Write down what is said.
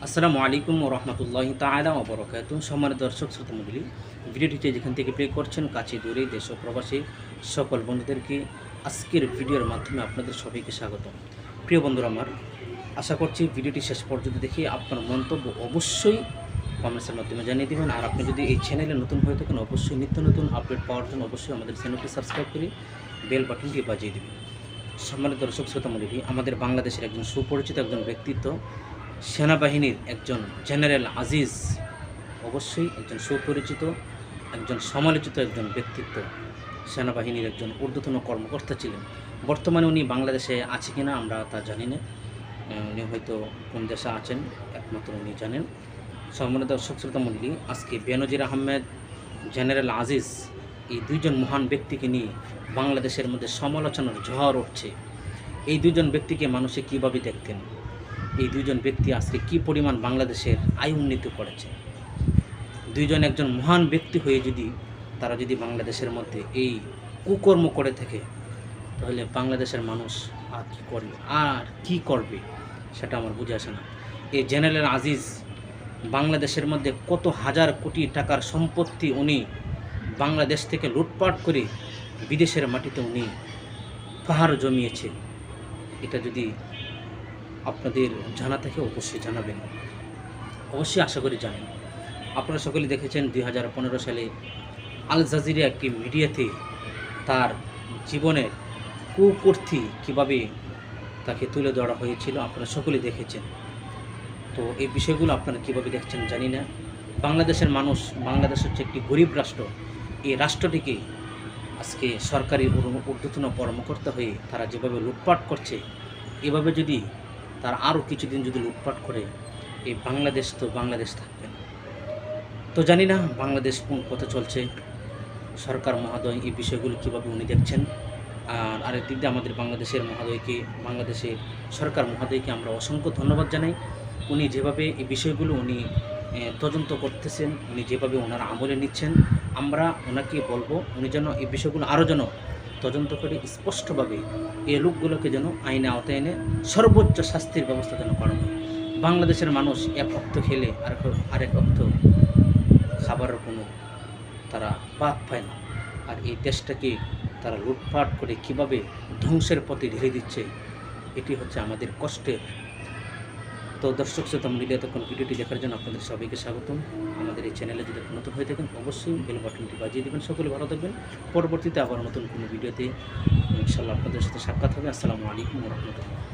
আসসালামু আলাইকুম রহমতুল্লাহি তাআলা ওয়া বারাকাতুহু। সম্মানিত দর্শক শ্রোতা মণ্ডলী, ভিডিওটিতে যেখান থেকে প্লে করছেন কাছে দূরে দেশ ও প্রবাসী সকল বন্ধুদেরকে আজকের ভিডিওর মাধ্যমে আপনাদের সবাইকে স্বাগত। প্রিয় বন্ধুরা আমার, আশা করছি ভিডিওটি শেষ পর্যন্ত দেখে আপনার মন্তব্য অবশ্যই কমেন্টসের মাধ্যমে জানিয়ে দেবেন। আর আপনি যদি এই চ্যানেলে নতুন হয়ে থাকেন অবশ্যই নিত্য নতুন আপডেট পাওয়ার জন্য অবশ্যই আমাদের চ্যানেলটি সাবস্ক্রাইব করে বেল বাটনটি বাজিয়ে দেবেন। সম্মানিত দর্শক শ্রোতা মণ্ডলী, আমাদের বাংলাদেশের একজন সুপরিচিত একজন ব্যক্তিত্ব, সেনাবাহিনীর একজন জেনারেল আজিজ, অবশ্যই একজন সুপরিচিত, একজন সমালোচিত একজন ব্যক্তিত্ব, সেনাবাহিনীর একজন ঊর্ধ্বতন কর্মকর্তা ছিলেন। বর্তমানে উনি বাংলাদেশে আছে কিনা আমরা তা জানি না, উনি হয়তো কোন দেশে আছেন একমাত্র উনি জানেন। সম্মানিত দর্শক শ্রোতা মণ্ডলী, আজকে বেনজির আহমেদ, জেনারেল আজিজ, এই দুইজন মহান ব্যক্তিকে নিয়ে বাংলাদেশের মধ্যে সমালোচনার ঝড় উঠছে। এই দুজন ব্যক্তিকে মানুষে কীভাবে দেখতেন, এই দুইজন ব্যক্তি আজকে কী পরিমাণ বাংলাদেশের আয় উন্নীত করেছে। দুইজন একজন মহান ব্যক্তি হয়ে যদি তারা যদি বাংলাদেশের মধ্যে এই কুকর্ম করে থাকে, তাহলে বাংলাদেশের মানুষ আর কী করবে, আর কী করবে সেটা আমার বুঝে আসে না। এই জেনারেল আজিজ বাংলাদেশের মধ্যে কত হাজার কোটি টাকার সম্পত্তি উনি বাংলাদেশ থেকে লুটপাট করে বিদেশের মাটিতে উনি পাহাড় জমিয়েছে। এটা যদি আপনাদের জানা থাকে অবশ্যই জানাবেন, অবশ্যই আশা করি জানেন। আপনারা সকলে দেখেছেন 2015 সালে আল জাজিরা একটি মিডিয়াতে তার জীবনের কুকীর্তি কীভাবে তাকে তুলে ধরা হয়েছিল, আপনারা সকলে দেখেছেন। তো এই বিষয়গুলো আপনারা কীভাবে দেখছেন জানি না। বাংলাদেশের মানুষ, বাংলাদেশ হচ্ছে একটি গরিব রাষ্ট্র, এই রাষ্ট্রটিকে আজকে সরকারি ঊর্ধ্বতন কর্মকর্তা হয়ে তারা যেভাবে লুটপাট করছে, এভাবে যদি তার আরও কিছুদিন যদি লুটপাট করে, এই বাংলাদেশ তো বাংলাদেশ থাকবে না। তো জানি না বাংলাদেশ কোন পথে চলছে, সরকার মহোদয় এই বিষয়গুলো কীভাবে উনি দেখছেন। আর আরেক দিক দিয়ে আমাদের বাংলাদেশের মহোদয়কে, বাংলাদেশের সরকার মহোদয়কে আমরা অসংখ্য ধন্যবাদ জানাই। উনি যেভাবে এই বিষয়গুলো উনি তদন্ত করতেছেন, উনি যেভাবে ওনারা আমলে নিচ্ছেন, আমরা ওনাকে বলবো উনি যেন এই বিষয়গুলো আরও যেন তদন্ত করে স্পষ্টভাবে এই লোকগুলোকে যেন আইনে আওতায় এনে সর্বোচ্চ শাস্তির ব্যবস্থা যেন করা হয়। বাংলাদেশের মানুষ এক অক্ত খেলে আরেক অক্ত খাবারের কোনো তারা বাদ পায় না। আর এই দেশটাকে তারা লুটপাট করে কীভাবে ধ্বংসের পথে ঢেলে দিচ্ছে, এটি হচ্ছে আমাদের কষ্টের। তো দর্শক শ্রোতা মণ্ডলী, এতক্ষণ ভিডিওটি দেখার জন্য আপনাদের সবাইকে স্বাগতম। আমাদের এই চ্যানেলে যদি নতুন হয়ে থাকেন অবশ্যই বেল বাটনটি বাজিয়ে দেবেন। সকলে ভালো থাকবেন। পরবর্তীতে আবার নতুন কোনো ভিডিওতে ইনশাআল্লাহ আপনাদের সাথে সাক্ষাৎ হবে। আসসালামু আলাইকুম ওয়া রাহমাতুল্লাহ।